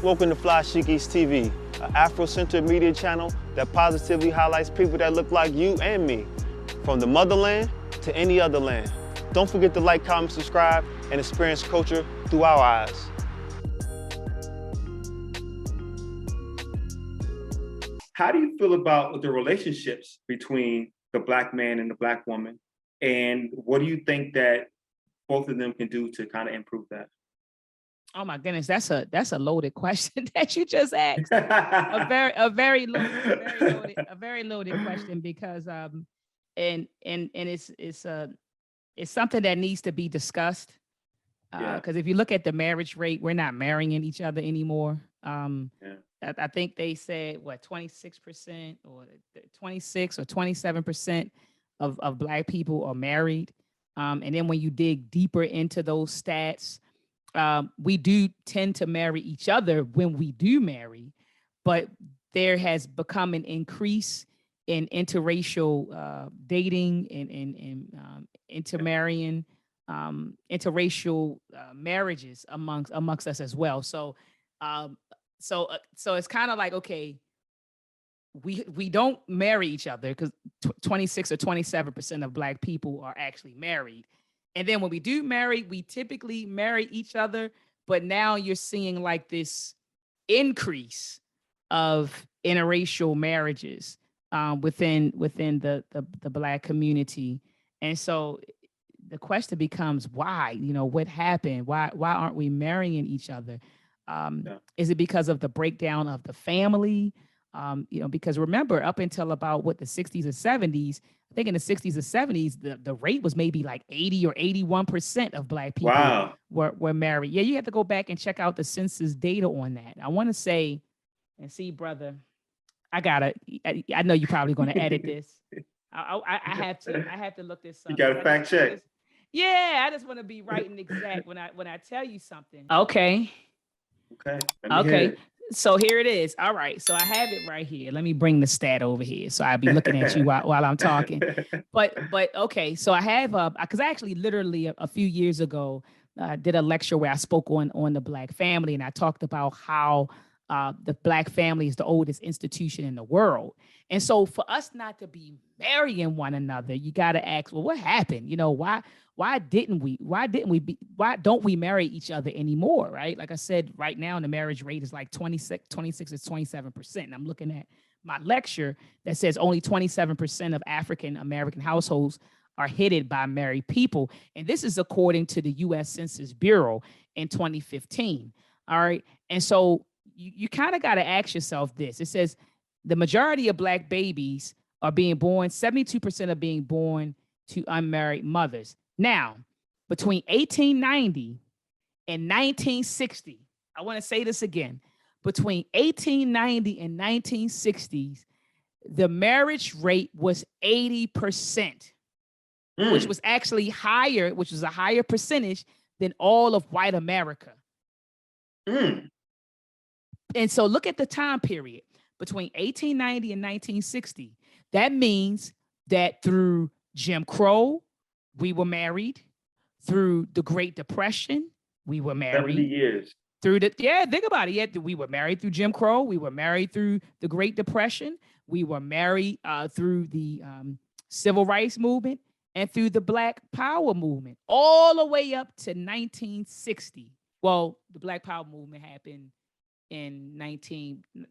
Welcome to Flyshikis TV, an Afro-centered media channel that positively highlights people that look like you and me, from the motherland to any other land. Don't forget to like, comment, subscribe, and experience culture through our eyes. How do you feel about the relationships between the Black man and the Black woman? And what do you think that both of them can do to kind of improve that? Oh my goodness, that's a loaded question that you just asked. a very loaded question, because and it's something that needs to be discussed. Because if you look at the marriage rate, we're not marrying each other anymore. I think they said what 26% or 26 or 27% of Black people are married. And then when you dig deeper into those stats, we do tend to marry each other when we do marry, but there has become an increase in interracial dating and intermarrying, interracial marriages amongst us as well. So it's kind of like, okay, we don't marry each other because 26 or 27% of Black people are actually married. And then when we do marry, we typically marry each other. But now you're seeing like this increase of interracial marriages within the Black community. And so the question becomes, why? You know, what happened? Why aren't we marrying each other? Is it because of the breakdown of the family? You know, because remember, up until about the 60s or 70s, I think in the 60s or 70s, the rate was maybe like 80 or 81% of Black people were married. Yeah, you have to go back and check out the census data on that. I want to say, and see, brother, I know you're probably going to edit this. I have to look this up. You got to fact check. I just want to be right and exact when I tell you something. Okay. So here it is. All right. So I have it right here. Let me bring the stat over here. So I'll be looking at you while I'm talking. But okay. So I have because I actually literally a few years ago did a lecture where I spoke on the Black family, and I talked about how the Black family is the oldest institution in the world. And so for us not to be marrying one another, you got to ask, well, what happened? You know, why don't we marry each other anymore? Right. Like I said, right now the marriage rate is like 26 to 27%. And I'm looking at my lecture that says only 27% of African American households are headed by married people. And this is according to the U.S. Census Bureau in 2015. All right. And so you kind of got to ask yourself this. It says the majority of Black babies are being born, 72% are being born to unmarried mothers. Now, between 1890 and 1960, I want to say this again, between 1890 and 1960s, the marriage rate was 80%, which was actually higher, which was a higher percentage than all of white America. And so look at the time period between 1890 and 1960. That means that through Jim Crow, we were married. Through the Great Depression, we were married. 70 years. Think about it. Yeah, we were married through Jim Crow. We were married through the Great Depression. We were married through the Civil Rights Movement and through the Black Power Movement, all the way up to 1960. Well, the Black Power Movement happened in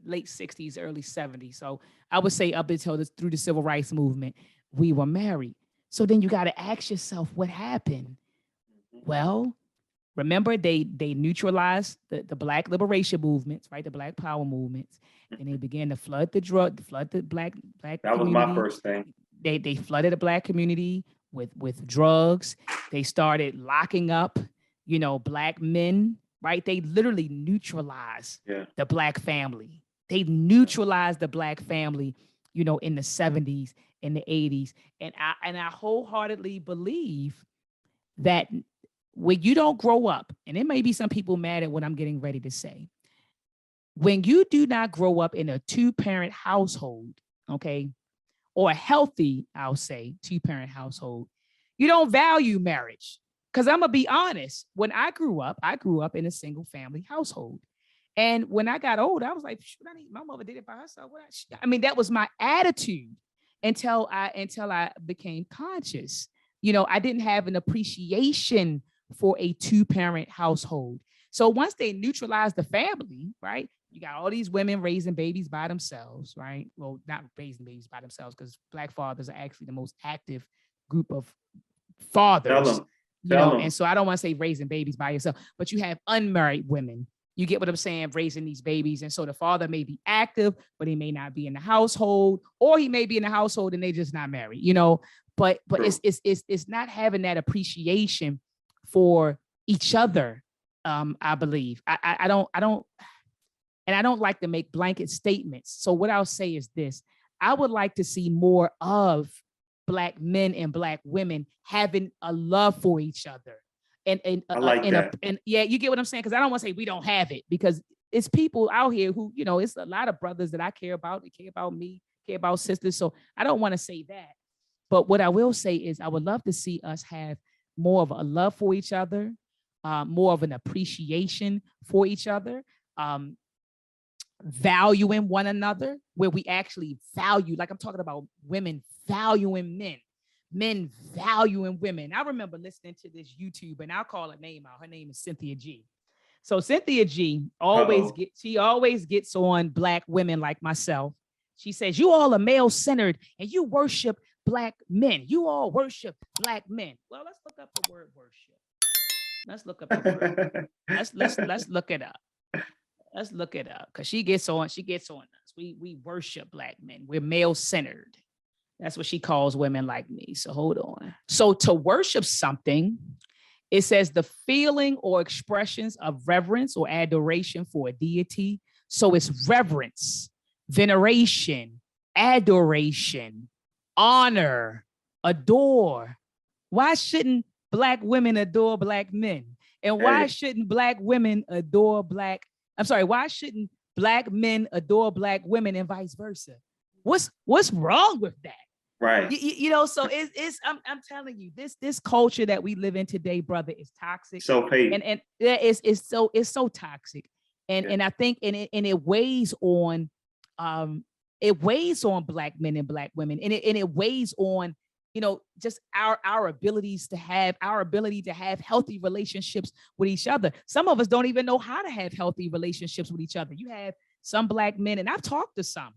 late 60s, early 70s. So I would say up until through the Civil Rights Movement, we were married. So then you got to ask yourself, what happened? Well, remember they neutralized the Black liberation movements, right? The Black Power movements, and they began to flood the black. That community. Was my first thing. They flooded the Black community with drugs. They started locking up, Black men. Right? They literally neutralized the Black family. They neutralized the Black family, in the 70s, in the 80s. And I wholeheartedly believe that when you don't grow up, and there may be some people mad at what I'm getting ready to say, when you do not grow up in a two-parent household, okay, or a healthy, I'll say, two-parent household, you don't value marriage. Because I'm gonna be honest, when I grew up in a single family household. And when I got old, I was like, my mother did it by herself. I mean, that was my attitude until I became conscious. You know, I didn't have an appreciation for a two-parent household. So once they neutralized the family, right? You got all these women raising babies by themselves, right? Well, not raising babies by themselves, because Black fathers are actually the most active group of fathers. And so I don't want to say raising babies by yourself, but you have unmarried women. You get what I'm saying? Raising these babies. And so the father may be active, but he may not be in the household, or he may be in the household and they just not married, you know, but it's not having that appreciation for each other. I believe I don't like to make blanket statements. So what I'll say is this: I would like to see more of Black men and Black women having a love for each other. And yeah, you get what I'm saying? Because I don't want to say we don't have it, because it's people out here who, you know, it's a lot of brothers that I care about. They care about me, care about sisters. So I don't want to say that. But what I will say is I would love to see us have more of a love for each other, more of an appreciation for each other, valuing one another, where we actually value, like I'm talking about women valuing men valuing women. I remember listening to this YouTube, and I'll call her name out. Her name is Cynthia G. So Cynthia G always gets on Black women like myself. She says, you all are male-centered and you worship Black men. You all worship Black men. Well, let's look up the word worship. Let's look up the word. let's look it up. Let's look it up, because she gets on us. We worship Black men. We're male-centered. That's what she calls women like me. So hold on. So to worship something, it says the feeling or expressions of reverence or adoration for a deity. So it's reverence, veneration, adoration, honor, adore. Why shouldn't Black women adore Black men? And why shouldn't Black women adore why shouldn't Black men adore Black women and vice versa? What's wrong with that? Right. You know, so I'm telling you, this culture that we live in today, brother, is toxic. So paid. And it's so toxic. And I think it weighs on Black men and Black women. And it weighs on, you know, just our ability to have healthy relationships with each other. Some of us don't even know how to have healthy relationships with each other. You have some Black men, and I've talked to some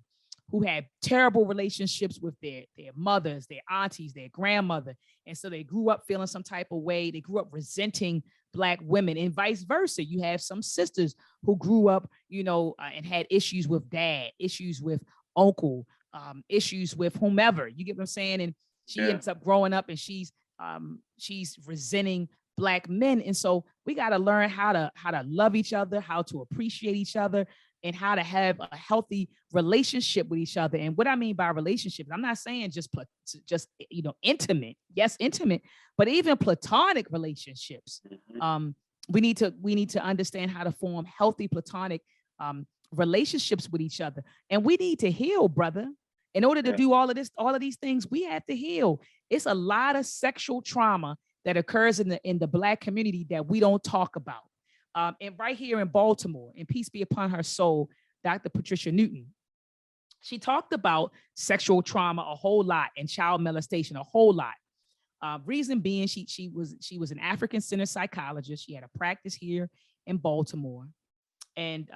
who had terrible relationships with their mothers, their aunties, their grandmother. And so they grew up feeling some type of way. They grew up resenting Black women, and vice versa. You have some sisters who grew up, you know, and had issues with dad, issues with uncle, issues with whomever. You get what I'm saying? And she ends up growing up, and she's resenting Black men. And so we got to learn how to love each other, how to appreciate each other, and how to have a healthy relationship with each other. And what I mean by relationships, I'm not saying just you know, intimate. Yes, intimate, but even platonic relationships. We need to understand how to form healthy platonic relationships with each other. And we need to heal, brother. In order to do all of these things, we have to heal. It's a lot of sexual trauma that occurs in the Black community that we don't talk about. And right here in Baltimore, and peace be upon her soul, Dr. Patricia Newton, she talked about sexual trauma a whole lot and child molestation a whole lot. Reason being, she was an African-centered psychologist. She had a practice here in Baltimore. And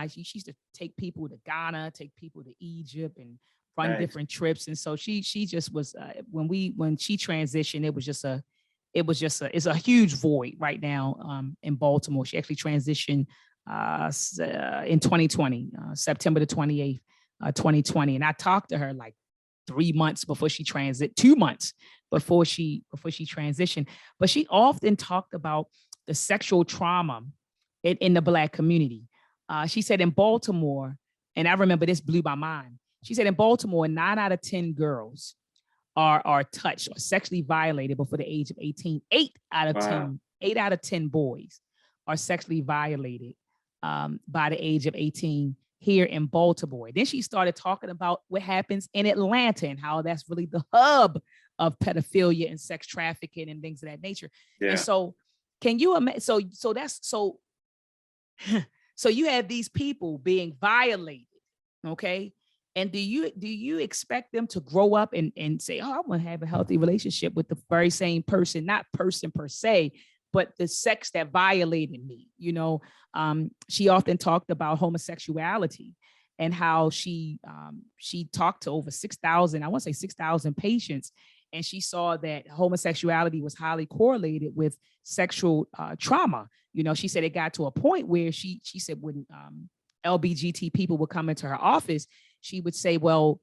she used to take people to Ghana, take people to Egypt, and run different trips. And so she just was when she transitioned, it's a huge void right now in Baltimore. She actually transitioned in 2020, September the 28th, 2020. And I talked to her like 3 months before she 2 months before she transitioned. But she often talked about the sexual trauma in the Black community. She said in Baltimore, and I remember this blew my mind. She said in Baltimore, 9 out of 10 girls are touched or sexually violated before the age of 18. 8 out of 10 boys are sexually violated by the age of 18 here in Baltimore. Then she started talking about what happens in Atlanta and how that's really the hub of pedophilia and sex trafficking and things of that nature. Yeah. And so can you imagine? So that's so so you have these people being violated, okay? And do you expect them to grow up and say, oh, I want to have a healthy relationship with the very same person, not person per se, but the sex that violated me? You know, she often talked about homosexuality and how she talked to over 6,000, I want to say 6,000 patients, and she saw that homosexuality was highly correlated with sexual trauma. You know, she said it got to a point where she said when LBGT people would come into her office, she would say, well,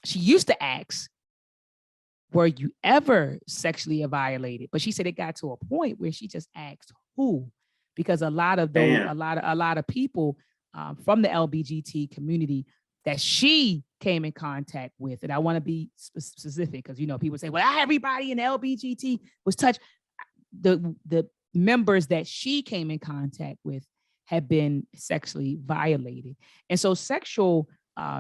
she used to ask, were you ever sexually violated? But she said it got to a point where she just asked who, because a lot of those, a lot of people from the LBGT community that she came in contact with, and I want to be specific because, you know, people say, well, everybody in LBGT was touched. The members that she came in contact with have been sexually violated. And so sexual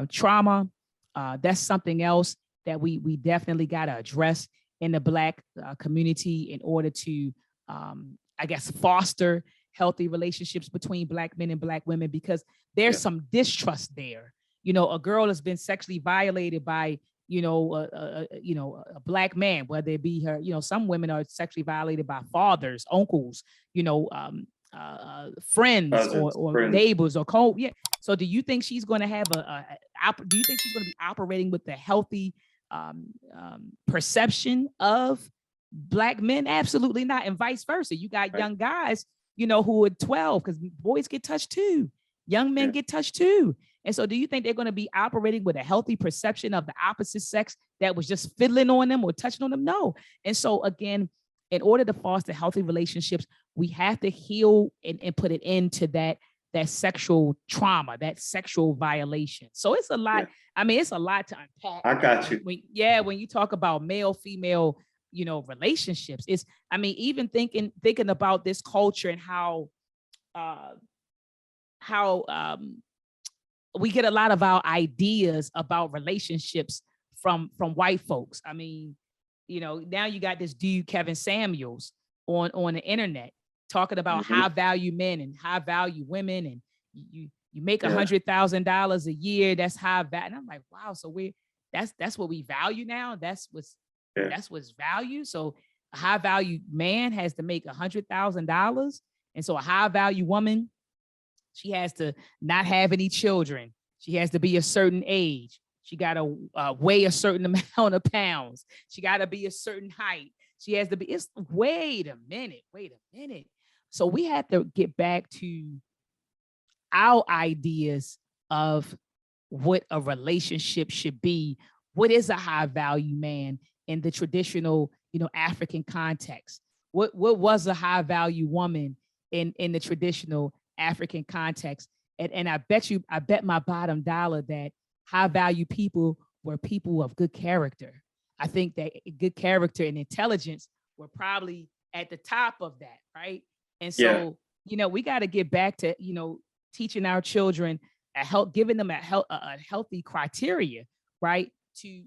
trauma, that's something else that we definitely got to address in the Black community in order to, I guess, foster healthy relationships between Black men and Black women, because there's some distrust there. You know, a girl has been sexually violated by, you know, a Black man, whether it be her, you know, some women are sexually violated by fathers, uncles, you know, friends, Cousins, or friends. neighbors or yeah. So do you think she's going to have do you think she's going to be operating with the healthy perception of Black men? Absolutely not. And vice versa. You got young guys, you know, who are 12, because boys get touched too. Young men get touched too. And so do you think they're going to be operating with a healthy perception of the opposite sex that was just fiddling on them or touching on them? No. And so again, in order to foster healthy relationships, we have to heal and put it into that sexual trauma, that sexual violation. So it's a lot. Yeah. I mean, it's a lot to unpack. I got you. When you talk about male, female, you know, relationships, it's, I mean, even thinking about this culture and how we get a lot of our ideas about relationships from white folks. I mean, you know, now you got this dude, Kevin Samuels, on the internet talking about high value men and high value women, and you make $100,000 a year. That's high value. And I'm like, wow. So that's what we value now. That's what's valued. So a high value man has to make $100,000, and so a high value woman, she has to not have any children. She has to be a certain age. She got to weigh a certain amount of pounds. She got to be a certain height. She has to be, wait a minute. So we have to get back to our ideas of what a relationship should be. What is a high value man in the traditional, you know, African context? What was a high value woman in the traditional African context? And I bet my bottom dollar that high value people were people of good character. I think that good character and intelligence were probably at the top of that, right? And so, you know, we got to get back to, you know, teaching our children giving them a healthy criteria, right? To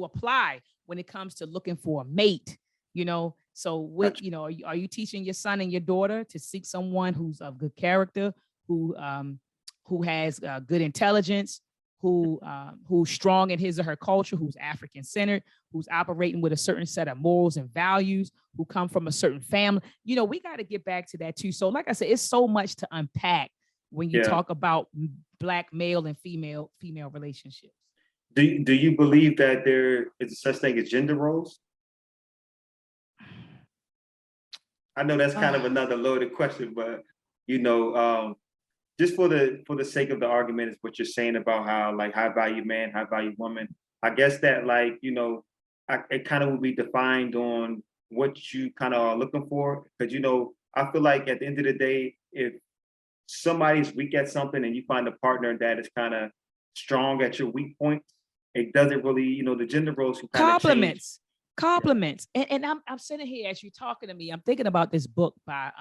apply when it comes to looking for a mate, you know. So what, you know, are you teaching your son and your daughter to seek someone who's of good character, who has good intelligence, who's strong in his or her culture, who's African centered, who's operating with a certain set of morals and values, who come from a certain family? You know, we got to get back to that too. So like I said, it's so much to unpack when you talk about Black male and female relationships. Do you believe that there is such thing as gender roles? I know that's kind of another loaded question, but you know, just for the sake of the argument, is what you're saying about how like high value man, high value woman. I guess that, like, you know, it kind of will be defined on what you kind of are looking for. Because, you know, I feel like at the end of the day, if somebody's weak at something and you find a partner that is kind of strong at your weak point, it doesn't really, you know, the gender roles can kind of compliments. And I'm sitting here as you're talking to me, I'm thinking about this book by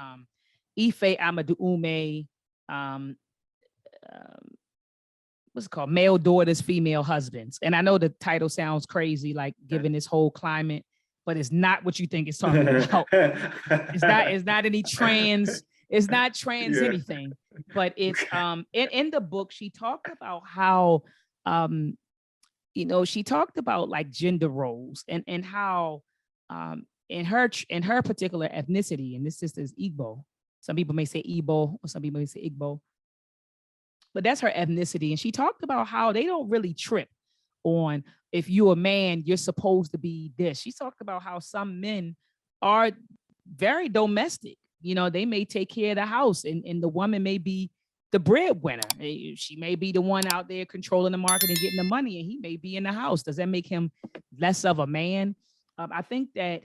Ife Amadoume. what's it called? Male daughters, female husbands. And I know the title sounds crazy, like given this whole climate, but it's not what you think it's talking about. It's not any trans, it's not trans anything, but it's in the book, she talked about how she talked about like gender roles and how in her particular ethnicity, and this sister is Igbo. Some people may say Igbo or some people may say Igbo, but that's her ethnicity. And she talked about how they don't really trip on if you're a man, you're supposed to be this. She talked about how some men are very domestic. They may take care of the house and the woman may be the breadwinner. She may be the one out there controlling the market and getting the money, and he may be in the house. Does that make him less of a man? I think that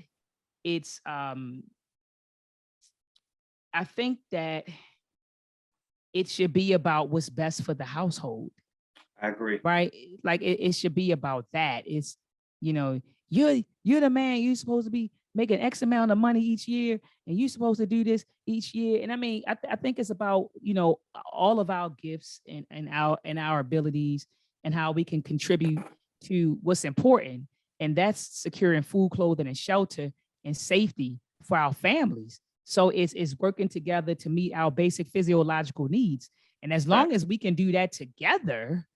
it's, I think that it should be about what's best for the household. I agree. Right? Like it should be about that. It's, you're the man, you're supposed to be making X amount of money each year, and you're supposed to do this each year. And I mean, I think it's about, all of our gifts and our abilities and how we can contribute to what's important. And that's securing food, clothing, and shelter and safety for our families. So it's working together to meet our basic physiological needs. And as long as we can do that together,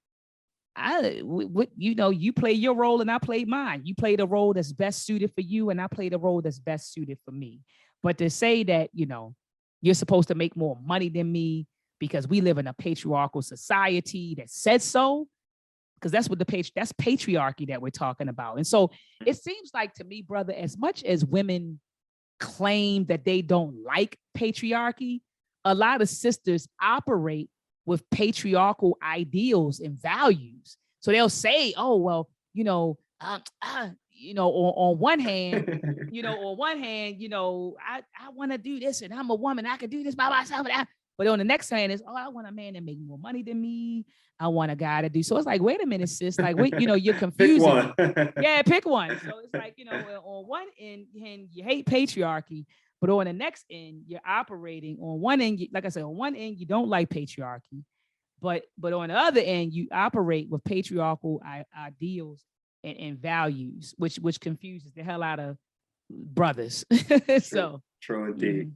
you play your role and I play mine. You play the role that's best suited for you, and I play the role that's best suited for me. But to say that, you're supposed to make more money than me because we live in a patriarchal society that says so, because that's what that's patriarchy that we're talking about. And so it seems like to me, brother, as much as women claim that they don't like patriarchy, a lot of sisters operate with patriarchal ideals and values. So they'll say, oh, well, on one hand, I want to do this and I'm a woman, I can do this by myself. But on the next hand is, oh, I want a man that make more money than me. I want a guy to do. So it's like, wait a minute, sis. Like, wait, you're confusing. Pick one. Yeah, pick one. So it's like, on one end, you hate patriarchy, but on the next end, you're operating on one end. Like I said, on one end, you don't like patriarchy, but on the other end, you operate with patriarchal ideals and values, which confuses the hell out of brothers. So true indeed.